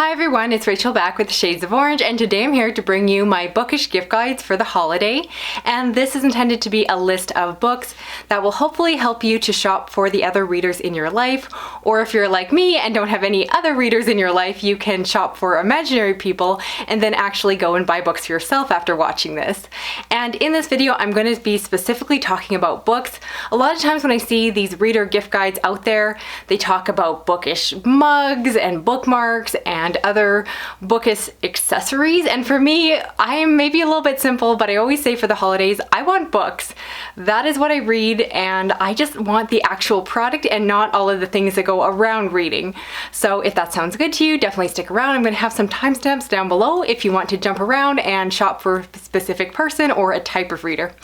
Hi everyone, it's Rachel back with Shades of Orange, and today I'm here to bring you my bookish gift guides for the holiday. And this is intended to be a list of books that will hopefully help you to shop for the other readers in your life, or if you're like me and don't have any other readers in your life, you can shop for imaginary people and then actually go and buy books for yourself after watching this. And in this video, I'm going to be specifically talking about books. A lot of times when I see these reader gift guides out there, they talk about bookish mugs and bookmarks and other bookish accessories, and for me, I am maybe a little bit simple, but I always say for the holidays, I want books. That is what I read, and I just want the actual product and not all of the things that go around reading. So if that sounds good to you, definitely stick around. I'm going to have some timestamps down below if you want to jump around and shop for a specific person or a type of reader.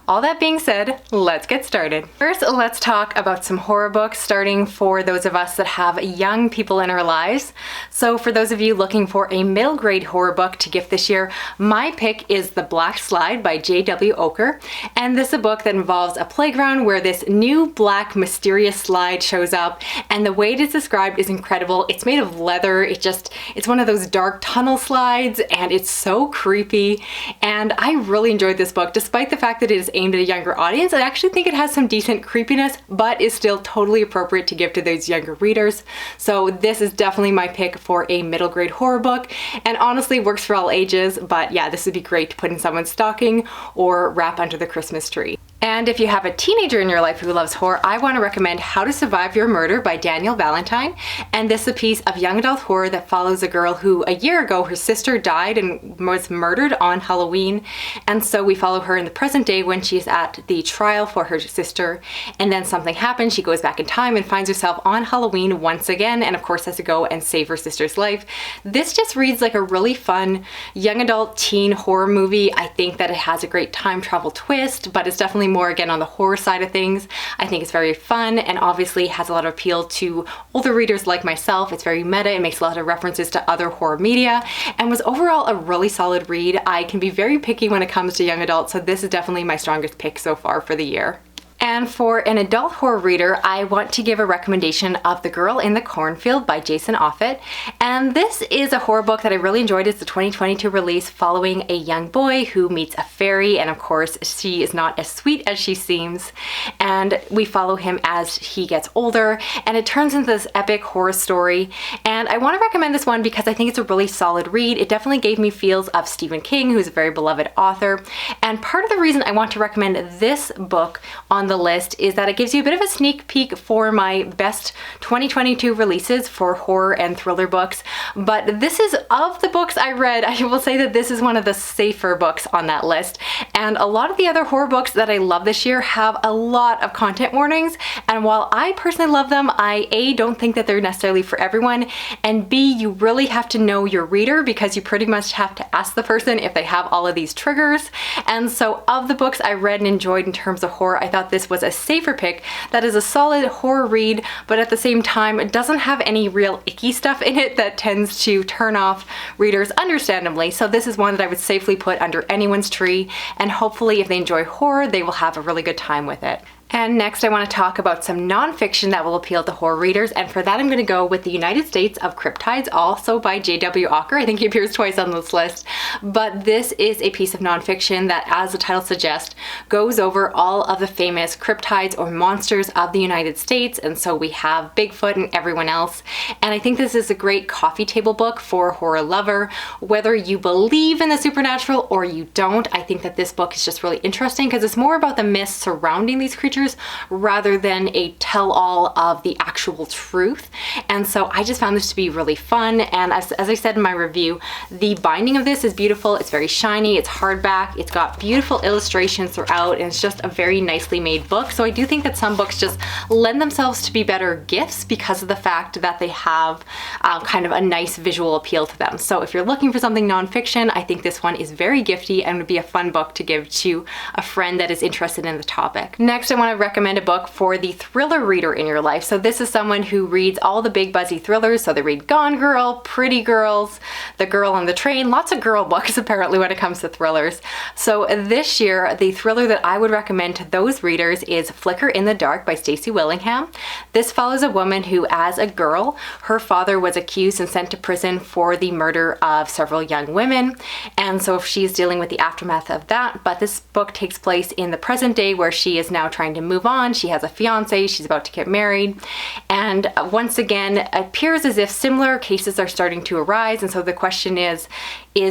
All that being said, let's get started. First, let's talk about some horror books, starting for those of us that have young people in our lives. So for those of you looking for a middle grade horror book to gift this year, my pick is The Black Slide by J.W. Oker. And this is a book that involves a playground where this new black mysterious slide shows up, and the way it is described is incredible. It's made of leather, it's one of those dark tunnel slides, and it's so creepy. And I really enjoyed this book, despite the fact that it is aimed at a younger audience. I actually think it has some decent creepiness, but is still totally appropriate to give to those younger readers. So this is definitely my pick for a middle grade horror book, and honestly works for all ages, but yeah, this would be great to put in someone's stocking or wrap under the Christmas tree. And if you have a teenager in your life who loves horror, I want to recommend How to Survive Your Murder by Danielle Valentine. And this is a piece of young adult horror that follows a girl who a year ago, her sister died and was murdered on Halloween. And so we follow her in the present day when she's at the trial for her sister. And then something happens, she goes back in time and finds herself on Halloween once again, and of course has to go and save her sister's life. This just reads like a really fun young adult teen horror movie. I think that it has a great time travel twist, but it's definitely more again on the horror side of things. I think it's very fun and obviously has a lot of appeal to older readers like myself. It's very meta, it makes a lot of references to other horror media, and was overall a really solid read. I can be very picky when it comes to young adults, so this is definitely my strongest pick so far for the year. And for an adult horror reader, I want to give a recommendation of The Girl in the Cornfield by Jason Offutt. And this is a horror book that I really enjoyed. It's the 2022 release following a young boy who meets a fairy, and of course she is not as sweet as she seems. And we follow him as he gets older, and it turns into this epic horror story. And I want to recommend this one because I think it's a really solid read. It definitely gave me feels of Stephen King, who's a very beloved author. And part of the reason I want to recommend this book on the list is that it gives you a bit of a sneak peek for my best 2022 releases for horror and thriller books. But this is, of the books I read, I will say that this is one of the safer books on that list. And a lot of the other horror books that I love this year have a lot of content warnings, and while I personally love them, I A, don't think that they're necessarily for everyone, and B, you really have to know your reader because you pretty much have to ask the person if they have all of these triggers. And so of the books I read and enjoyed in terms of horror, I thought this was a safer pick that is a solid horror read, but at the same time it doesn't have any real icky stuff in it that tends to turn off readers, understandably. So this is one that I would safely put under anyone's tree, and hopefully if they enjoy horror, they will have a really good time with it. And next I want to talk about some nonfiction that will appeal to horror readers, and for that I'm going to go with The United States of Cryptids, also by J.W. Oker. I think he appears twice on this list, but this is a piece of nonfiction that, as the title suggests, goes over all of the famous cryptids or monsters of the United States, and so we have Bigfoot and everyone else. And I think this is a great coffee table book for a horror lover. Whether you believe in the supernatural or you don't, I think that this book is just really interesting because it's more about the myths surrounding these creatures rather than a tell-all of the actual truth. And so I just found this to be really fun, and as I said in my review, the binding of this is beautiful. It's very shiny, it's hardback, it's got beautiful illustrations throughout, and it's just a very nicely made book. So I do think that some books just lend themselves to be better gifts because of the fact that they have kind of a nice visual appeal to them. So if you're looking for something nonfiction, I think this one is very gifty and would be a fun book to give to a friend that is interested in the topic. Next, I want want to recommend a book for the thriller reader in your life. So this is someone who reads all the big buzzy thrillers. So they read Gone Girl, Pretty Girls, The Girl on the Train, lots of girl books apparently when it comes to thrillers. So this year, the thriller that I would recommend to those readers is Flicker in the Dark by Stacey Willingham. This follows a woman who, as a girl, her father was accused and sent to prison for the murder of several young women. And so she's dealing with the aftermath of that. But this book takes place in the present day where she is now trying to move on. She has a fiance, she's about to get married. And once again, it appears as if similar cases are starting to arise. And so the question is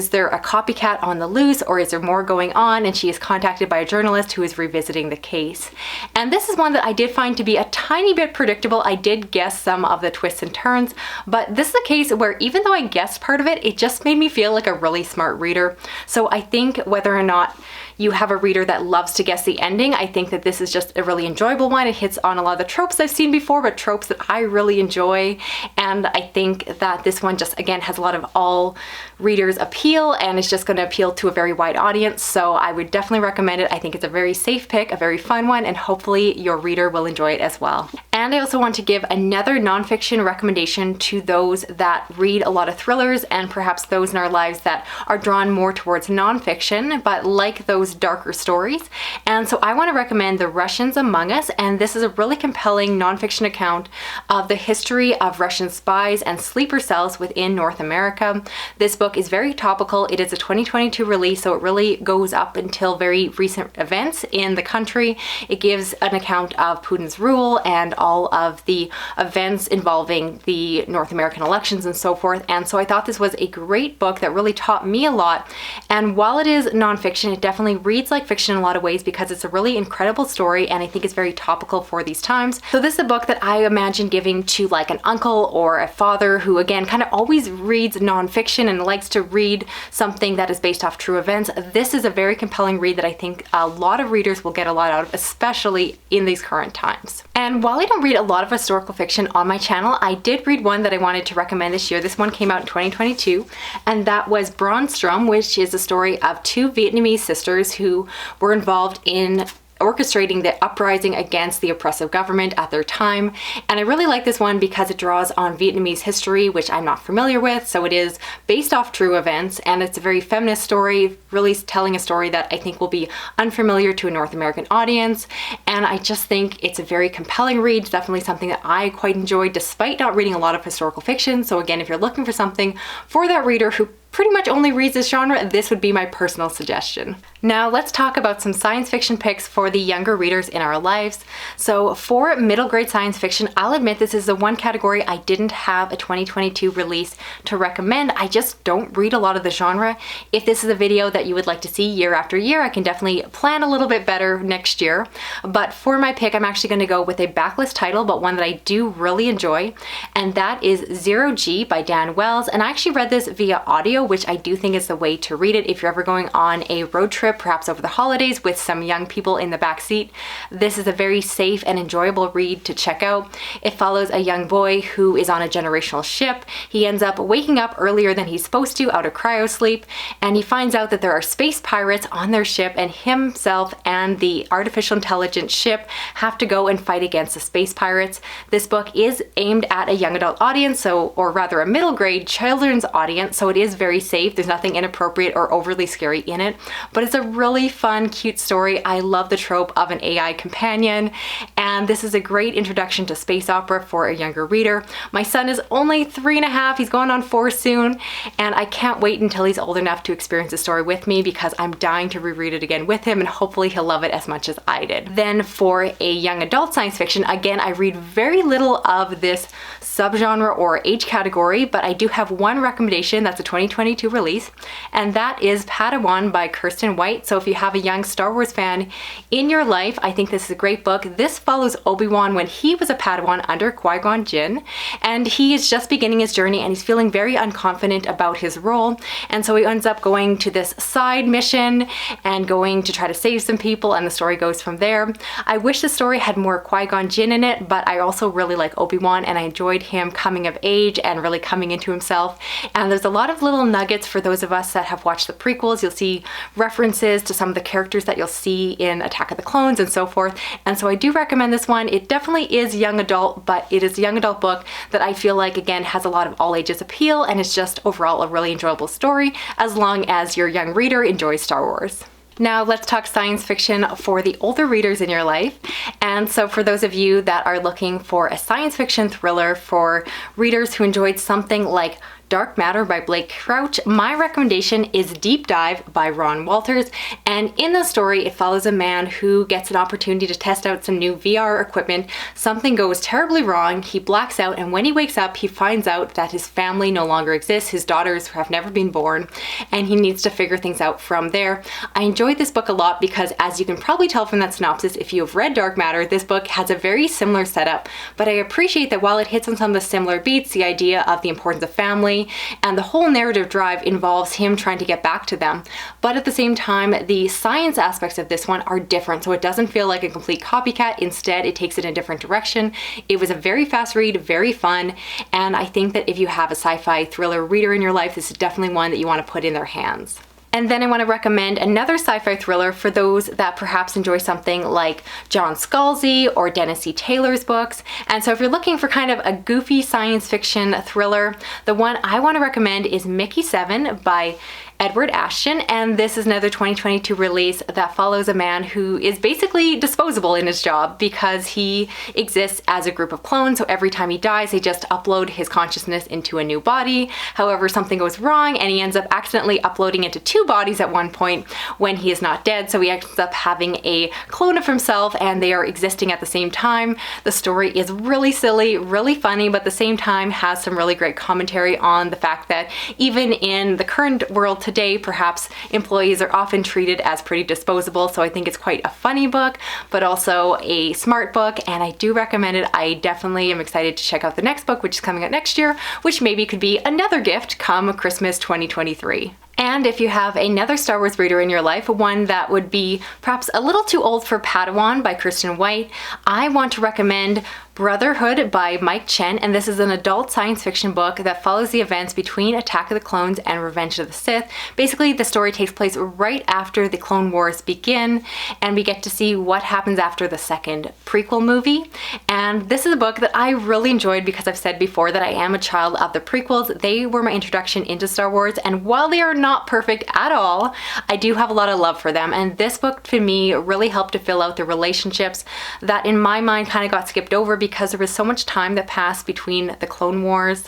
there a copycat on the loose, or is there more going on? And she is contacted by a journalist who is revisiting the case. And this is one that I did find to be a tiny bit predictable. I did guess some of the twists and turns, but this is a case where even though I guessed part of it, it just made me feel like a really smart reader. So I think whether or not you have a reader that loves to guess the ending, I think that this is just a really enjoyable one. It hits on a lot of the tropes I've seen before, but tropes that I really enjoy. And I think that this one just, again, has a lot of all readers appeal, and it's just going to appeal to a very wide audience. So I would definitely recommend it. I think it's a very safe pick, a very fun one, and hopefully your reader will enjoy it as well. And I also want to give another nonfiction recommendation to those that read a lot of thrillers, and perhaps those in our lives that are drawn more towards nonfiction, but like those darker stories. And so I want to recommend The Russians Among Us, and this is a really compelling nonfiction account of the history of Russian spies and sleeper cells within North America. This book is very topical. It is a 2022 release, so it really goes up until very recent events in the country. It gives an account of Putin's rule and all of the events involving the North American elections and so forth. And so I thought this was a great book that really taught me a lot. And while it is nonfiction, it definitely reads like fiction in a lot of ways because it's a really incredible story, and I think it's very topical for these times. So this is a book that I imagine giving to like an uncle or a father who, again, kind of always reads nonfiction and likes to read something that is based off true events. This is a very compelling read that I think a lot of readers will get a lot out of, especially in these current times. And while I don't read a lot of historical fiction on my channel, I did read one that I wanted to recommend this year. This one came out in 2022, and that was Brannstrom, which is a story of two Vietnamese sisters who were involved in orchestrating the uprising against the oppressive government at their time. And I really like this one because it draws on Vietnamese history, which I'm not familiar with. So it is based off true events, and it's a very feminist story, really telling a story that I think will be unfamiliar to a North American audience. And I just think it's a very compelling read. It's definitely something that I quite enjoyed despite not reading a lot of historical fiction. So again, if you're looking for something for that reader who pretty much only reads this genre, this would be my personal suggestion. Now let's talk about some science fiction picks for the younger readers in our lives. So for middle grade science fiction, I'll admit this is the one category I didn't have a 2022 release to recommend. I just don't read a lot of the genre. If this is a video that you would like to see year after year, I can definitely plan a little bit better next year. But for my pick, I'm actually going to go with a backlist title, but one that I do really enjoy, and that is Zero G by Dan Wells. And I actually read this via audio, which I do think is the way to read it if you're ever going on a road trip, perhaps over the holidays with some young people in the back seat. This is a very safe and enjoyable read to check out. It follows a young boy who is on a generational ship. He ends up waking up earlier than he's supposed to out of cryosleep, and he finds out that there are space pirates on their ship, and himself and the artificial intelligence ship have to go and fight against the space pirates. This book is aimed at a young adult audience, or rather a middle grade children's audience, so it is very safe. There's nothing inappropriate or overly scary in it, but it's a really fun, cute story. I love the trope of an AI companion, and this is a great introduction to space opera for a younger reader. My son is only 3.5, he's going on 4 soon, and I can't wait until he's old enough to experience the story with me because I'm dying to reread it again with him, and hopefully he'll love it as much as I did. Then for a young adult science fiction, again, I read very little of this subgenre or age category, but I do have one recommendation that's a 2022 release, and that is Padawan by Kirsten White. So if you have a young Star Wars fan in your life, I think this is a great book. This follows Obi-Wan when he was a Padawan under Qui-Gon Jinn, and he is just beginning his journey, and he's feeling very unconfident about his role, and so he ends up going to this side mission and going to try to save some people, and the story goes from there. I wish the story had more Qui-Gon Jinn in it, but I also really like Obi-Wan, and I enjoyed him coming of age and really coming into himself, and there's a lot of little nuggets for those of us that have watched the prequels. You'll see references to some of the characters that you'll see in Attack of the Clones and so forth. And so I do recommend this one. It definitely is young adult, but it is a young adult book that I feel like, again, has a lot of all ages appeal, and it's just overall a really enjoyable story as long as your young reader enjoys Star Wars. Now let's talk science fiction for the older readers in your life. And so for those of you that are looking for a science fiction thriller for readers who enjoyed something like Dark Matter by Blake Crouch, my recommendation is Deep Dive by Ron Walters. And in the story, it follows a man who gets an opportunity to test out some new VR equipment. Something goes terribly wrong, he blacks out, and when he wakes up, he finds out that his family no longer exists, his daughters have never been born, and he needs to figure things out from there. I enjoyed this book a lot because, as you can probably tell from that synopsis, if you have read Dark Matter, this book has a very similar setup, but I appreciate that while it hits on some of the similar beats, the idea of the importance of family, and the whole narrative drive involves him trying to get back to them. But at the same time, the science aspects of this one are different, so it doesn't feel like a complete copycat. Instead, it takes it in a different direction. It was a very fast read, very fun, and I think that if you have a sci-fi thriller reader in your life, this is definitely one that you want to put in their hands. And then I want to recommend another sci-fi thriller for those that perhaps enjoy something like John Scalzi or Dennis C. Taylor's books. And so if you're looking for kind of a goofy science fiction thriller, the one I want to recommend is Mickey 7 by Edward Ashton, and this is another 2022 release that follows a man who is basically disposable in his job because he exists as a group of clones. So every time he dies, they just upload his consciousness into a new body. However, something goes wrong and he ends up accidentally uploading into two bodies at one point when he is not dead. So he ends up having a clone of himself and they are existing at the same time. The story is really silly, really funny, but at the same time has some really great commentary on the fact that even in the current world today, perhaps employees are often treated as pretty disposable. So I think it's quite a funny book, but also a smart book, and I do recommend it. I definitely am excited to check out the next book, which is coming out next year, which maybe could be another gift come Christmas 2023. And if you have another Star Wars reader in your life, one that would be perhaps a little too old for Padawan by Kirsten White, I want to recommend Brotherhood by Mike Chen, and this is an adult science fiction book that follows the events between Attack of the Clones and Revenge of the Sith. Basically, the story takes place right after the Clone Wars begin, and we get to see what happens after the second prequel movie. And this is a book that I really enjoyed because I've said before that I am a child of the prequels. They were my introduction into Star Wars, and while they are not perfect at all, I do have a lot of love for them, and this book to me really helped to fill out the relationships that in my mind kind of got skipped over because there was so much time that passed between the Clone Wars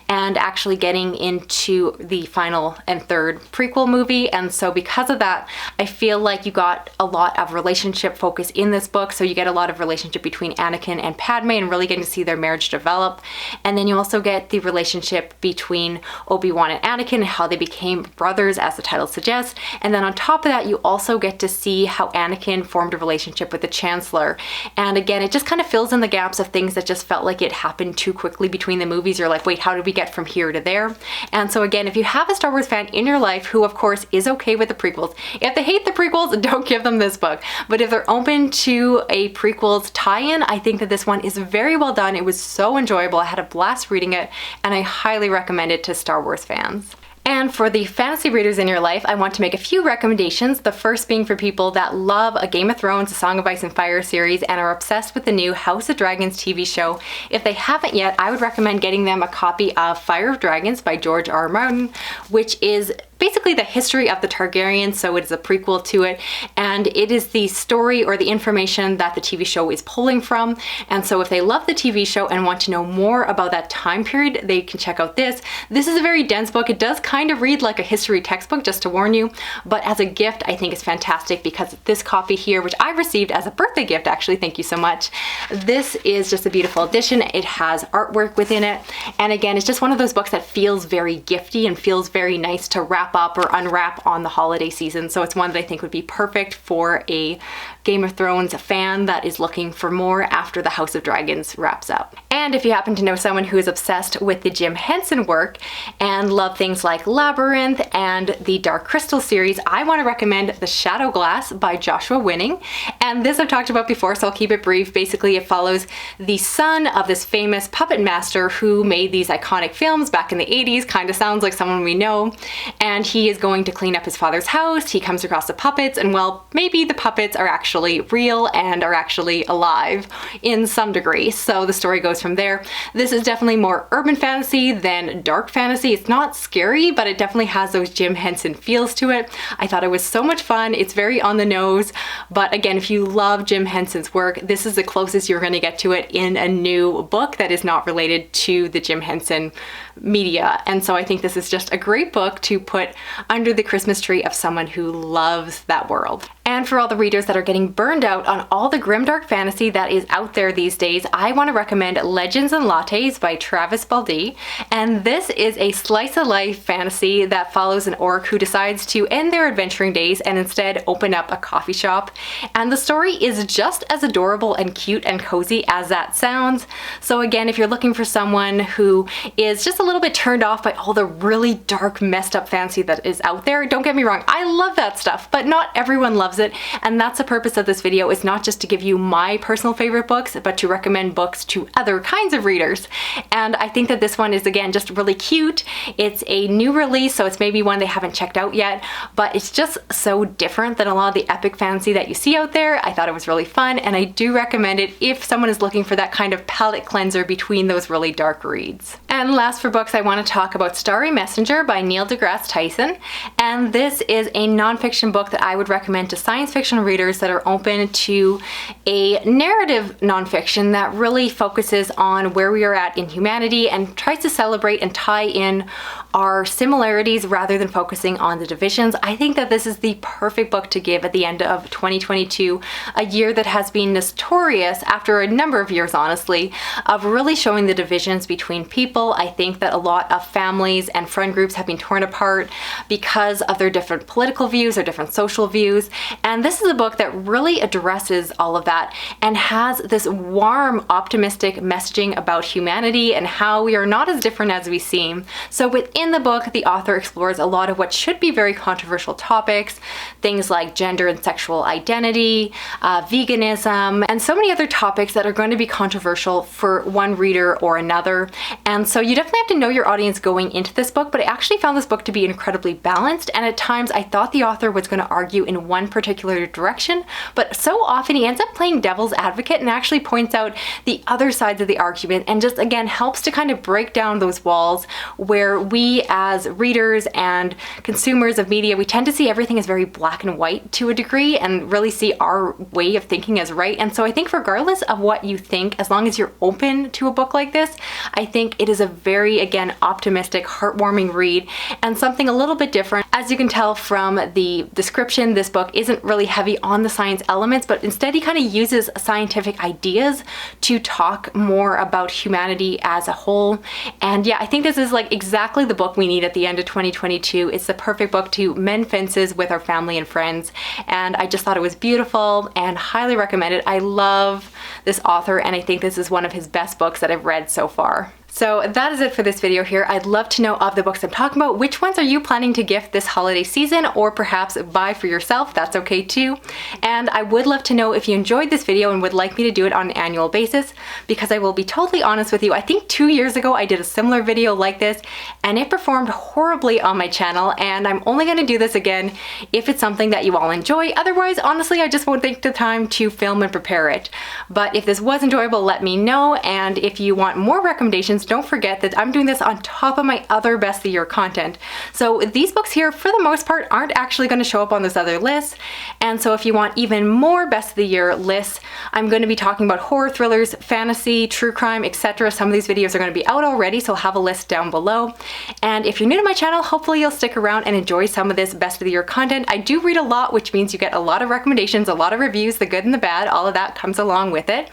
and actually getting into the final and third prequel movie. And so because of that, I feel like you got a lot of relationship focus in this book. So you get a lot of relationship between Anakin and Padme and really getting to see their marriage develop. And then you also get the relationship between Obi-Wan and Anakin and how they became brothers, as the title suggests. And then on top of that, you also get to see how Anakin formed a relationship with the Chancellor. And again, it just kind of fills in the gaps of things that just felt like it happened too quickly between the movies. You're like, wait, how did we get from here to there? And so again, if you have a Star Wars fan in your life who of course is okay with the prequels, if they hate the prequels, don't give them this book. But if they're open to a prequels tie-in, I think that this one is very well done. It was so enjoyable. I had a blast reading it, and I highly recommend it to Star Wars fans. And for the fantasy readers in your life, I want to make a few recommendations. The first being for people that love a Game of Thrones, a Song of Ice and Fire series, and are obsessed with the new House of Dragons TV show. If they haven't yet, I would recommend getting them a copy of Fire of Dragons by George R. R. Martin, which is basically the history of the Targaryens, so it is a prequel to it, and it is the story or the information that the TV show is pulling from. And so if they love the TV show and want to know more about that time period, they can check out this. This is a very dense book. It does kind of read like a history textbook, just to warn you, but as a gift, I think it's fantastic because this copy here, which I received as a birthday gift, actually, thank you so much. This is just a beautiful edition. It has artwork within it, and again, it's just one of those books that feels very gifty and feels very nice to wrap wrap up or unwrap on the holiday season. So it's one that I think would be perfect for a Game of Thrones fan that is looking for more after the House of Dragons wraps up. And if you happen to know someone who is obsessed with the Jim Henson work and love things like Labyrinth and the Dark Crystal series, I want to recommend The Shadow Glass by Joshua Winning. And this I've talked about before, so I'll keep it brief. Basically, it follows the son of this famous puppet master who made these iconic films back in the 80s, kind of sounds like someone we know, and he is going to clean up his father's house. He comes across the puppets, and well, maybe the puppets are actually real and are actually alive in some degree. So the story goes from there. This is definitely more urban fantasy than dark fantasy. It's not scary, but it definitely has those Jim Henson feels to it. I thought it was so much fun. It's very on the nose, but again, if you love Jim Henson's work, this is the closest you're going to get to it in a new book that is not related to the Jim Henson media. And so I think this is just a great book to put under the Christmas tree of someone who loves that world. And for all the readers that are getting burned out on all the grimdark fantasy that is out there these days, I want to recommend Legends and Lattes by Travis Baldee. And this is a slice of life fantasy that follows an orc who decides to end their adventuring days and instead open up a coffee shop. And the story is just as adorable and cute and cozy as that sounds. So again, if you're looking for someone who is just a little bit turned off by all the really dark, messed up fantasy that is out there, don't get me wrong, I love that stuff, but not everyone loves it. And that's the purpose of this video, is not just to give you my personal favorite books, but to recommend books to other kinds of readers. And I think that this one is, again, just really cute. It's a new release, so it's maybe one they haven't checked out yet, but it's just so different than a lot of the epic fantasy that you see out there. I thought it was really fun, and I do recommend it if someone is looking for that kind of palette cleanser between those really dark reads. And last for books, I want to talk about Starry Messenger by Neil deGrasse Tyson. And this is a nonfiction book that I would recommend to science fiction readers that are open to a narrative nonfiction that really focuses on where we are at in humanity and tries to celebrate and tie in our similarities rather than focusing on the divisions. I think that this is the perfect book to give at the end of 2022, a year that has been notorious after a number of years, honestly, of really showing the divisions between people. I think that a lot of families and friend groups have been torn apart because of their different political views or different social views. And this is a book that really addresses all of that and has this warm, optimistic messaging about humanity and how we are not as different as we seem. So within the book, the author explores a lot of what should be very controversial topics, things like gender and sexual identity, veganism, and so many other topics that are going to be controversial for one reader or another. And so you definitely have to know your audience going into this book, but I actually found this book to be incredibly balanced, and at times I thought the author was going to argue in one particular direction, but so often he ends up playing devil's advocate and actually points out the other sides of the argument and just, again, helps to kind of break down those walls where we as readers and consumers of media, we tend to see everything as very black and white to a degree and really see our way of thinking as right. And so I think regardless of what you think, as long as you're open to a book like this, I think it is a very, again, optimistic, heartwarming read and something a little bit different. As you can tell from the description, this book isn't really heavy on the science elements, but instead he kind of uses scientific ideas to talk more about humanity as a whole. And yeah, I think this is like exactly the book we need at the end of 2022. It's the perfect book to mend fences with our family and friends. And I just thought it was beautiful and highly recommend it. I love this author, and I think this is one of his best books that I've read so far. So that is it for this video here. I'd love to know of the books I'm talking about, which ones are you planning to gift this holiday season or perhaps buy for yourself? That's okay too. And I would love to know if you enjoyed this video and would like me to do it on an annual basis, because I will be totally honest with you. I think 2 years ago I did a similar video like this and it performed horribly on my channel, and I'm only going to do this again if it's something that you all enjoy. Otherwise, honestly, I just won't take the time to film and prepare it. But if this was enjoyable, let me know. And if you want more recommendations, don't forget that I'm doing this on top of my other best of the year content. So these books here, for the most part, aren't actually going to show up on this other list. And so if you want even more best of the year lists, I'm going to be talking about horror thrillers, fantasy, true crime, etc. Some of these videos are going to be out already, so I'll have a list down below. And if you're new to my channel, hopefully you'll stick around and enjoy some of this best of the year content. I do read a lot, which means you get a lot of recommendations, a lot of reviews, the good and the bad, all of that comes along with it.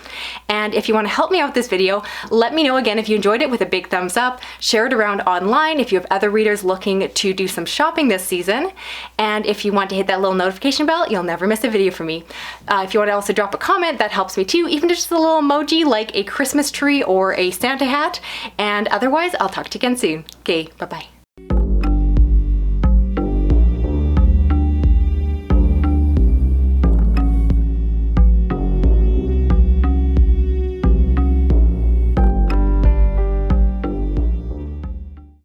And if you want to help me out with this video, let me know again if you enjoyed enjoyed it with a big thumbs up, share it around online if you have other readers looking to do some shopping this season. And if you want to hit that little notification bell, you'll never miss a video from me. If you want to also drop a comment, that helps me too, even just a little emoji like a Christmas tree or a Santa hat. And otherwise, I'll talk to you again soon. Okay, bye-bye.